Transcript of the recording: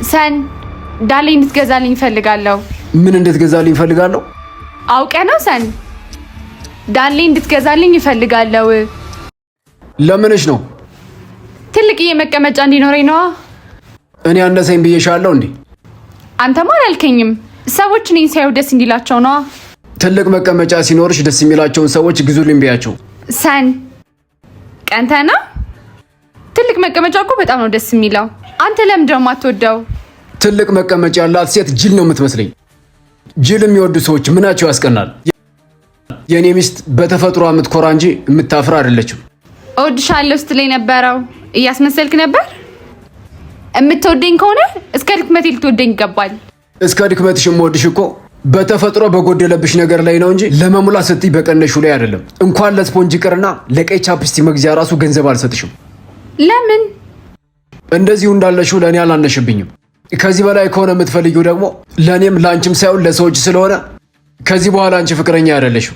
ሰን ዳሌ እንድትገዛልኝ እፈልጋለሁ። ምን እንድትገዛልኝ እፈልጋለሁ? አውቀ ነው ሰን ዳሌ እንድትገዛልኝ እፈልጋለሁ። ለምንሽ ነው? ትልቅዬ መቀመጫ እንዲኖረኝ ነዋ። እኔ አነሰኝ ብዬሻለሁ እንዴ? አንተማ አላልከኝም። ሰዎች እኔን ሲያዩ ደስ እንዲላቸው ነዋ። ትልቅ መቀመጫ ሲኖርሽ ደስ የሚላቸውን ሰዎች ግዙልኝ ብያቸው። ሰን ቀንተና ትልቅ መቀመጫ እኮ በጣም ነው ደስ የሚለው። አንተ ለምንድን ነው የማትወደው? ትልቅ መቀመጫ ያላት ሴት ጅል ነው የምትመስለኝ። ጅል የሚወዱ ሰዎች ምናቸው ያስቀናል። የኔ ሚስት በተፈጥሮ የምትኮራ እንጂ የምታፍራ አይደለችም። እወድሻለሁ ስትለኝ ነበረው እያስመሰልክ ነበር። የምትወደኝ ከሆነ እስከ ድክመቴ ልትወደኝ ይገባል። እስከ ድክመትሽ የምወድሽ እኮ በተፈጥሮ በጎደለብሽ ነገር ላይ ነው እንጂ ለመሙላት ስትይ በቀነሹ ላይ አይደለም። እንኳን ለስፖንጅ ቅርና ለቀይ ቻፕስቲ መግዣ ራሱ ገንዘብ አልሰጥሽም። ለምን? እንደዚሁ እንዳለሽው ለእኔ አላነሽብኝም። ከዚህ በላይ ከሆነ የምትፈልጊው ደግሞ ለእኔም ለአንቺም ሳይሆን ለሰዎች ስለሆነ ከዚህ በኋላ አንቺ ፍቅረኛ አይደለሽም።